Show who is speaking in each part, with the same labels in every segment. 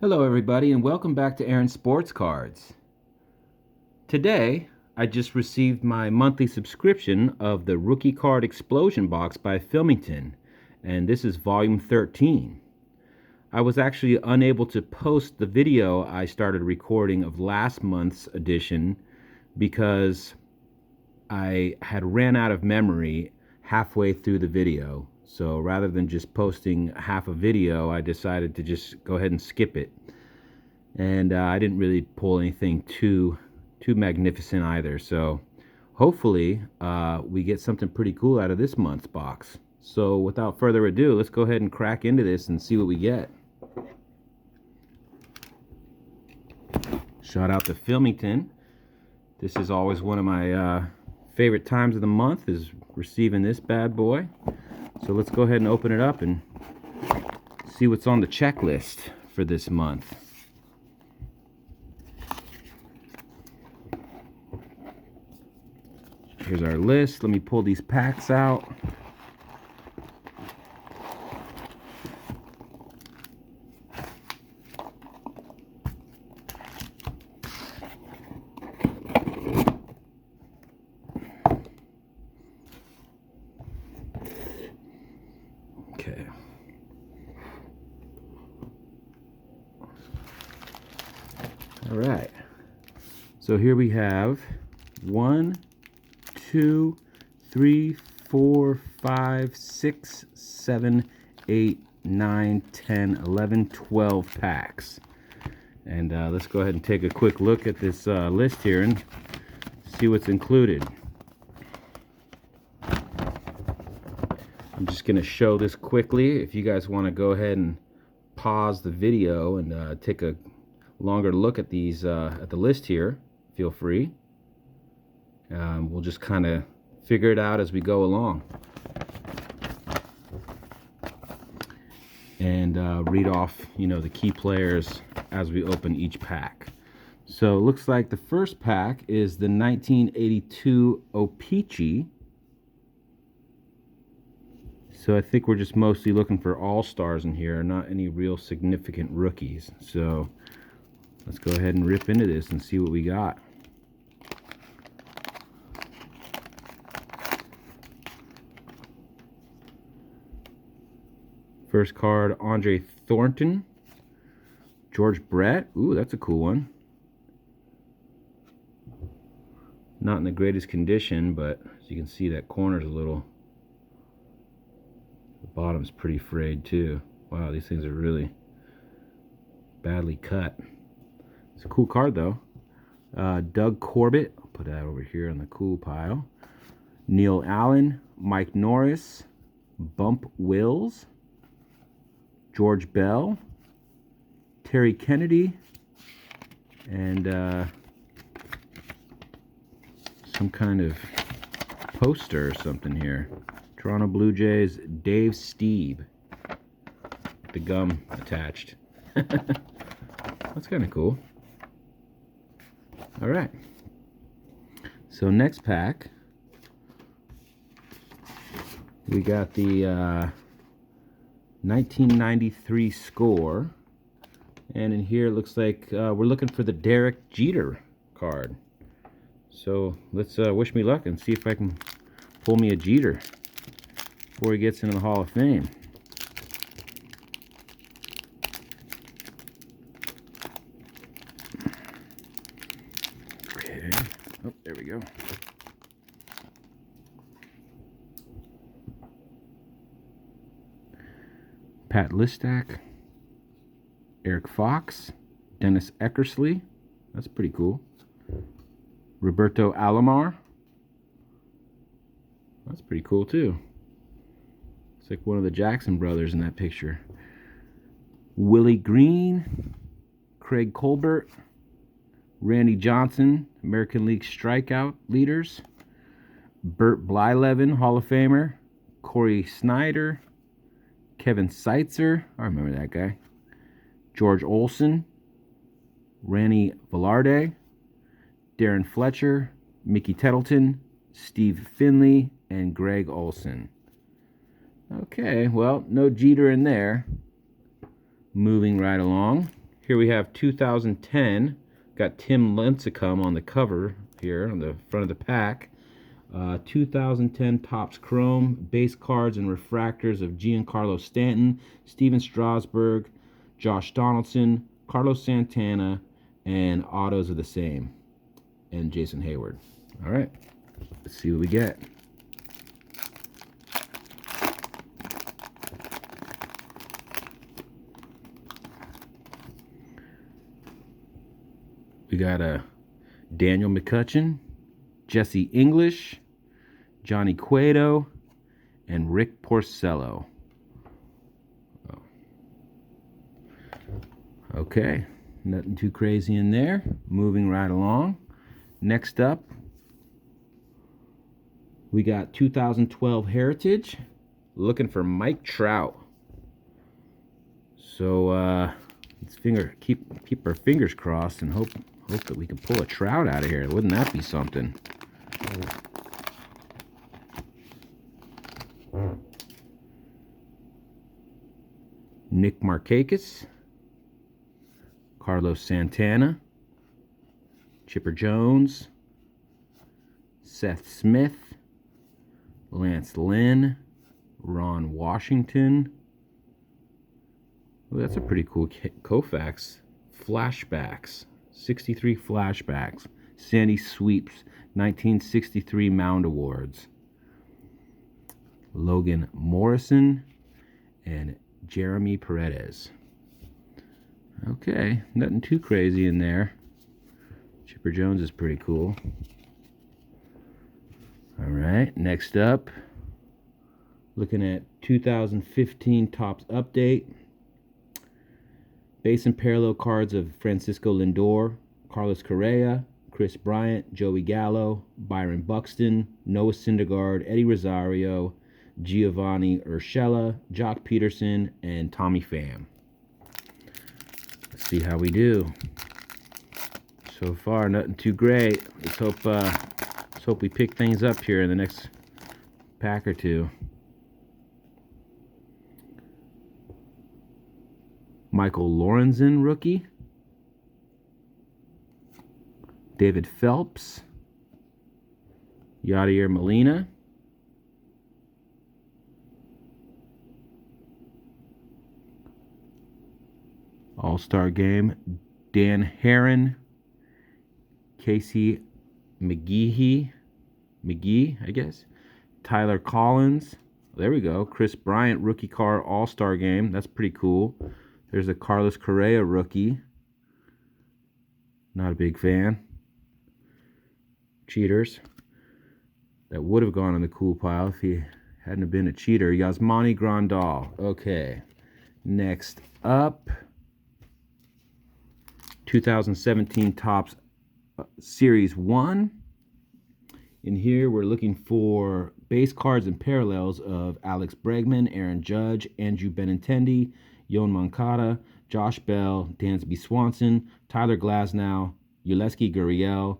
Speaker 1: Hello everybody and welcome back to Aaron Sports Cards. Today, I just received my monthly subscription of the Rookie Card Explosion box by Filmington, and this is volume 13. I was actually unable to post the video I started recording of last month's edition because I had ran out of memory halfway through the video. So rather than just posting half a video, I decided to just go ahead and skip it. And I didn't really pull anything too magnificent either. So hopefully we get something pretty cool out of this month's box. So without further ado, let's go ahead and crack into this and see what we get. Shout out to Filmington. This is always one of my favorite times of the month, is receiving this bad boy. So let's go ahead and open it up and see what's on the checklist for this month. Here's our list. Let me pull these packs out. Okay. All right. So here we have 1, 2, 3, 4, 5, 6, 7, 8, 9, 10, 11, 12 packs. And let's go ahead and take a quick look at this list here and see what's included. I'm just going to show this quickly. If you guys want to go ahead and pause the video and take a longer look at these at the list here, feel free. We'll just kind of figure it out as we go along and read off, the key players as we open each pack. So it looks like the first pack is the 1982 O-Pee-Chee. So I think we're just mostly looking for all-stars in here, not any real significant rookies. So let's go ahead and rip into this and see what we got. First card, Andre Thornton. George Brett. Ooh, that's a cool one. Not in the greatest condition, but as you can see, that corner's a little... The bottom's pretty frayed too. Wow, these things are really badly cut. It's a cool card though. Doug Corbett. I'll put that over here on the cool pile. Neil Allen. Mike Norris. Bump Wills. George Bell, Terry Kennedy, and some kind of poster or something here. Toronto Blue Jays, Dave Stieb, the gum attached. That's kind of cool. All right. So next pack, we got the 1993 score, and in here it looks like we're looking for the Derek Jeter card. So let's wish me luck and see if I can pull me a Jeter before he gets into the Hall of Fame. Okay, oh, there we go. Pat Listak, Eric Fox, Dennis Eckersley, that's pretty cool. Roberto Alomar, that's pretty cool too. It's like one of the Jackson brothers in that picture. Willie Green, Craig Colbert, Randy Johnson, American League strikeout leaders. Bert Blyleven, Hall of Famer. Corey Snyder, Kevin Seitzer, I remember that guy. George Olson, Randy Velarde, Darren Fletcher, Mickey Tettleton, Steve Finley, and Greg Olson. Okay, well, no Jeter in there. Moving right along. Here we have 2010. Got Tim Lincecum on the cover here on the front of the pack. 2010 Topps Chrome base cards and refractors of Giancarlo Stanton, Steven Strasburg, Josh Donaldson, Carlos Santana, and autos of the same, and Jason Hayward. All right, let's see what we get. We got a Daniel McCutchen, Jesse English, Johnny Cueto, and Rick Porcello. Oh. Okay, nothing too crazy in there. Moving right along. Next up, we got 2012 Heritage, looking for Mike Trout. So let's keep our fingers crossed and hope that we can pull a Trout out of here. Wouldn't that be something? Nick Markakis, Carlos Santana, Chipper Jones, Seth Smith, Lance Lynn, Ron Washington. Oh, that's a pretty cool Koufax. Flashbacks, 63 flashbacks. Sandy Sweeps, 1963 Mound Awards. Logan Morrison and Jeremy Paredes. Okay, nothing too crazy in there. Chipper Jones is pretty cool. All right, next up, looking at 2015 Topps Update. Base and parallel cards of Francisco Lindor, Carlos Correa, Chris Bryant, Joey Gallo, Byron Buxton, Noah Syndergaard, Eddie Rosario, Giovanni Urshela, Jock Peterson, and Tommy Pham. Let's see how we do. So far, nothing too great. Let's hope we pick things up here in the next pack or two. Michael Lorenzen, rookie. David Phelps. Yadier Molina. All-Star Game. Dan Herron. Casey McGee, I guess. Tyler Collins. There we go. Chris Bryant, rookie card, All-Star Game. That's pretty cool. There's a Carlos Correa rookie. Not a big fan. Cheaters. That would have gone in the cool pile if he hadn't have been a cheater. Yasmani Grandal. Okay. Next up, 2017 Topps Series 1. In here, we're looking for base cards and parallels of Alex Bregman, Aaron Judge, Andrew Benintendi, Yoan Moncada, Josh Bell, Dansby Swanson, Tyler Glasnow, Yulesky Gurriel,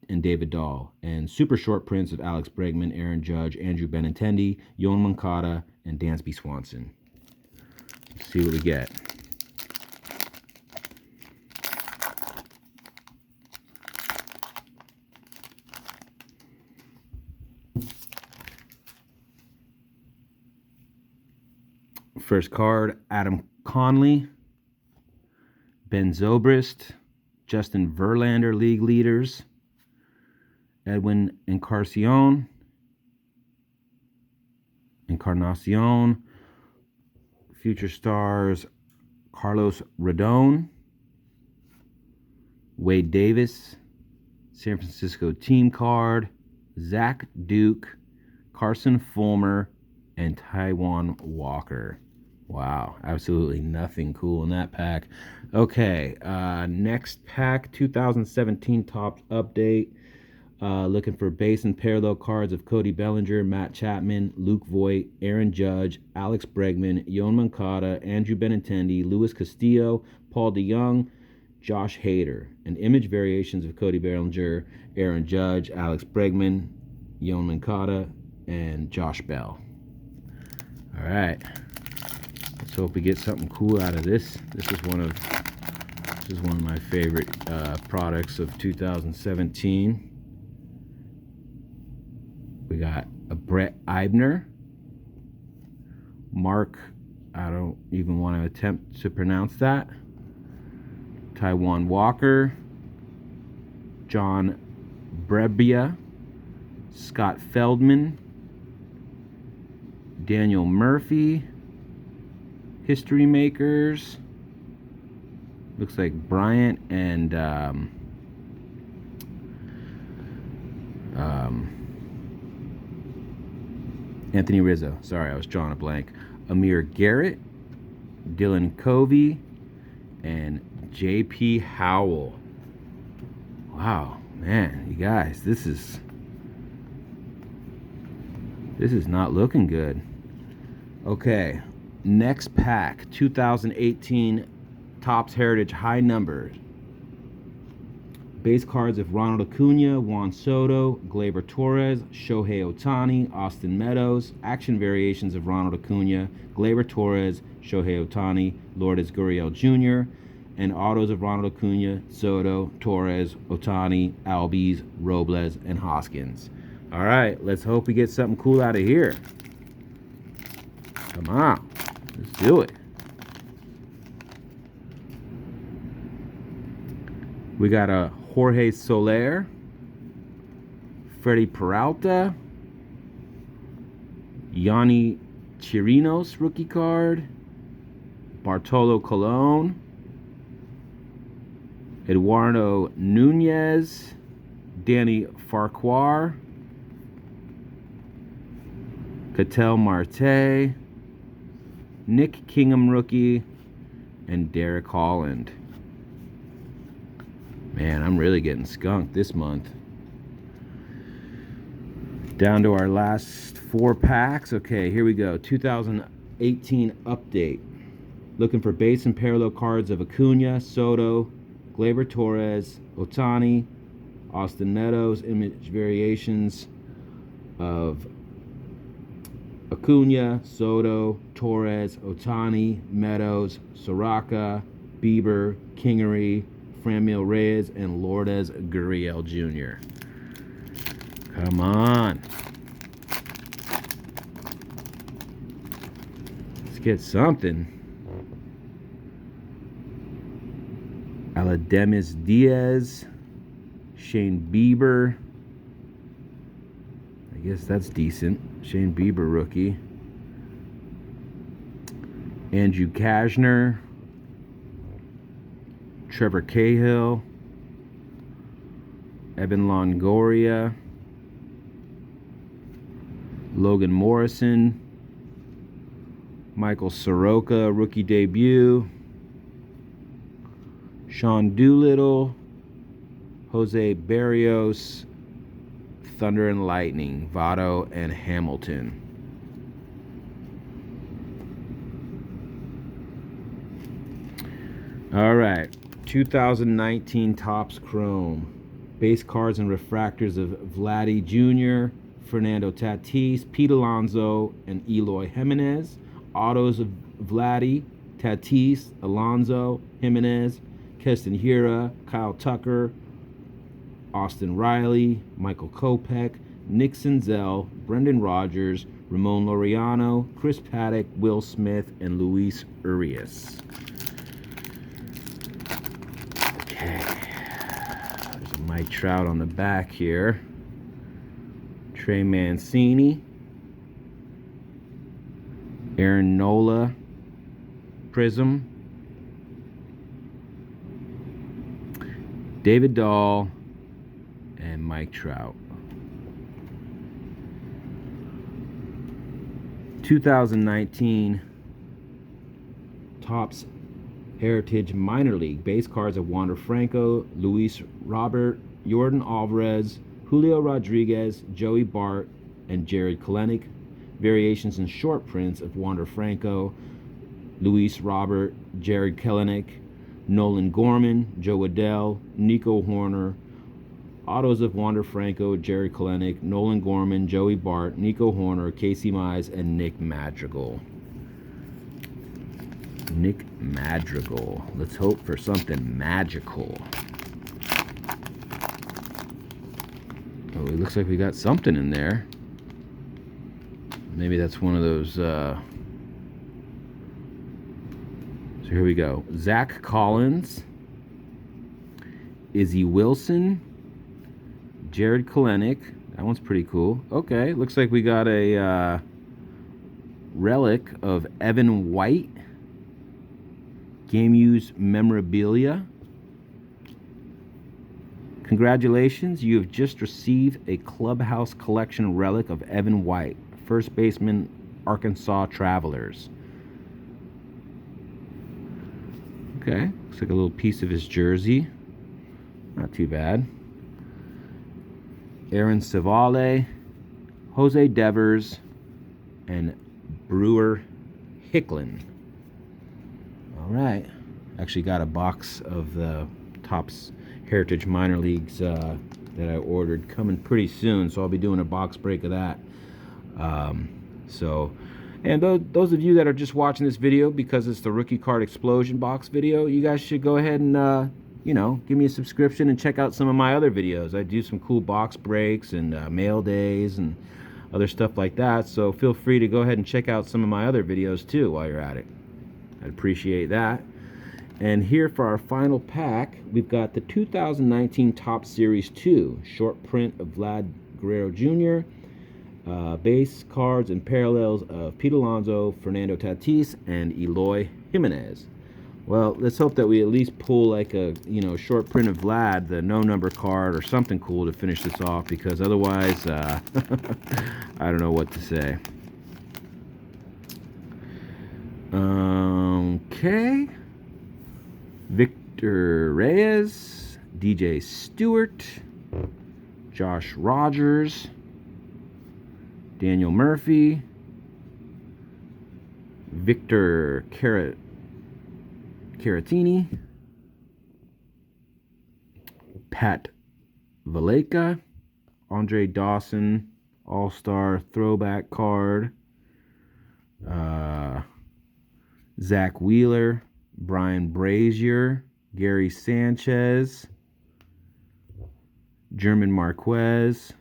Speaker 1: and David Dahl. And super short prints of Alex Bregman, Aaron Judge, Andrew Benintendi, Yoan Moncada, and Dansby Swanson. Let's see what we get. First card, Adam Conley, Ben Zobrist, Justin Verlander, league leaders, Edwin Encarnacion, future stars, Carlos Rodon, Wade Davis, San Francisco team card, Zach Duke, Carson Fulmer, and Taijuan Walker. Wow, absolutely nothing cool in that pack. Okay, next pack, 2017 Topps Update. Looking for base and parallel cards of Cody Bellinger, Matt Chapman, Luke Voigt, Aaron Judge, Alex Bregman, Yoan Moncada, Andrew Benintendi, Luis Castillo, Paul DeJong, Josh Hader. And image variations of Cody Bellinger, Aaron Judge, Alex Bregman, Yoan Moncada, and Josh Bell. All right. Let's hope we get something cool out of this. This is one of This is one of my favorite products of 2017. We got a Brett Eibner, Mark, I don't even want to attempt to pronounce that, Taiwan Walker, John Brebbia, Scott Feldman, Daniel Murphy, History Makers, looks like Bryant and Anthony Rizzo. Sorry, I was drawing a blank. Amir Garrett, Dylan Covey, and J.P. Howell. Wow, man, you guys, this is not looking good. Okay, next pack, 2018 Topps Heritage High Numbers. Base cards of Ronald Acuna, Juan Soto, Gleyber Torres, Shohei Ohtani, Austin Meadows. Action variations of Ronald Acuna, Gleyber Torres, Shohei Ohtani, Lourdes Gurriel Jr., and autos of Ronald Acuna, Soto, Torres, Ohtani, Albies, Robles, and Hoskins. All right, let's hope we get something cool out of here. Come on, let's do it. We got a Jorge Soler, Freddie Peralta, Yanni Chirinos rookie card, Bartolo Colon, Eduardo Nunez, Danny Farquhar, Ketel Marte, Nick Kingham rookie, and Derek Holland. Man, I'm really getting skunked this month. Down to our last 4 packs. Okay, here we go. 2018 update. Looking for base and parallel cards of Acuna, Soto, Gleyber Torres, Ohtani, Austin Meadows, image variations of Acuna, Soto, Torres, Ohtani, Meadows, Soraka, Bieber, Kingery, Franmil Reyes, and Lourdes Gurriel Jr. Come on. Let's get something. Alademis Diaz, Shane Bieber. I guess that's decent. Shane Bieber rookie. Andrew Kashner, Trevor Cahill, Evan Longoria, Logan Morrison, Michael Soroka rookie debut, Sean Doolittle, Jose Barrios, Thunder and Lightning, Votto and Hamilton. All right, 2019 Topps Chrome. Base cards and refractors of Vladdy Jr., Fernando Tatis, Pete Alonso, and Eloy Jimenez. Autos of Vladdy, Tatis, Alonso, Jimenez, Keston Hiura, Kyle Tucker, Austin Riley, Michael Kopech, Nick Senzel, Brendan Rodgers, Ramon Laureano, Chris Paddock, Will Smith, and Luis Urias. Okay, there's a Mike Trout on the back here. Trey Mancini, Aaron Nola, Prism, David Dahl, and Mike Trout. 2019 Topps Heritage Minor League. Base cards of Wander Franco, Luis Robert, Jordan Alvarez, Julio Rodriguez, Joey Bart, and Jared Kelenic. Variations in short prints of Wander Franco, Luis Robert, Jared Kelenic, Nolan Gorman, Joe Adell, Nico Horner. Autos of Wander Franco, Jared Kelenic, Nolan Gorman, Joey Bart, Nico Horner, Casey Mize, and Nick Madrigal. Nick Madrigal. Let's hope for something magical. Oh, it looks like we got something in there. Maybe that's one of those. So here we go. Zach Collins, Izzy Wilson, Jared Kalenic. That one's pretty cool. Okay, looks like we got a relic of Evan White. Game used memorabilia. Congratulations, you have just received a Clubhouse Collection relic of Evan White, first baseman, Arkansas Travelers. Okay, looks like a little piece of his jersey. Not too bad. Aaron Savale, Jose Devers, and Brewer Hicklin. All right. Actually got a box of the Topps Heritage Minor Leagues that I ordered coming pretty soon, so I'll be doing a box break of that. And those of you that are just watching this video because it's the Rookie Card Explosion box video, you guys should go ahead and give me a subscription and check out some of my other videos. I do some cool box breaks and mail days and other stuff like that, so feel free to go ahead and check out some of my other videos too while you're at it. I'd appreciate that. And here for our final pack, we've got the 2019 Topps Series 2 short print of Vlad Guerrero Jr., base cards and parallels of Pete Alonso, Fernando Tatis, and Eloy Jimenez. Well, let's hope that we at least pull like a short print of Vlad, the no number card, or something cool to finish this off, because otherwise I don't know what to say. Okay. Victor Reyes, DJ Stewart, Josh Rogers, Daniel Murphy, Victor Caratini, Pat Valleca, Andre Dawson, All-Star Throwback Card, Zach Wheeler, Brian Brazier, Gary Sanchez, German Marquez,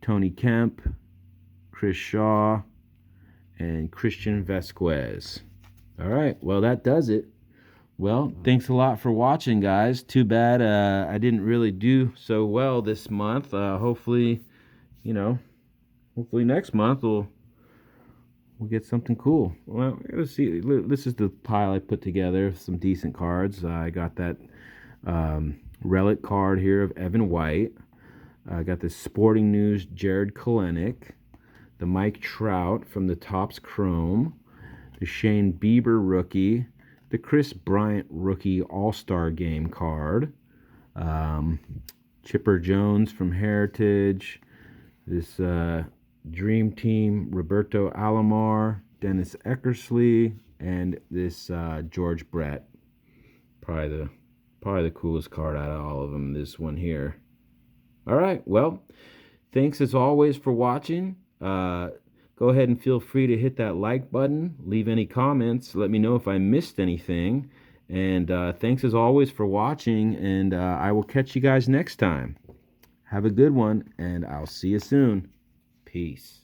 Speaker 1: Tony Kemp, Chris Shaw, and Christian Vasquez. All right, well, that does it. Well, thanks a lot for watching, guys. Too bad I didn't really do so well this month. Hopefully next month we'll get something cool. Well, let's see. This is the pile I put together, some decent cards. I got that relic card here of Evan White. I got this Sporting News Jared Kalenic, the Mike Trout from the Topps Chrome, the Shane Bieber rookie, the Chris Bryant rookie All-Star Game card, Chipper Jones from Heritage, this Dream Team Roberto Alomar, Dennis Eckersley, and this George Brett. Probably the coolest card out of all of them, this one here. All right, well, thanks as always for watching. Go ahead and feel free to hit that like button, leave any comments, let me know if I missed anything. And thanks as always for watching, and I will catch you guys next time. Have a good one, and I'll see you soon. Peace.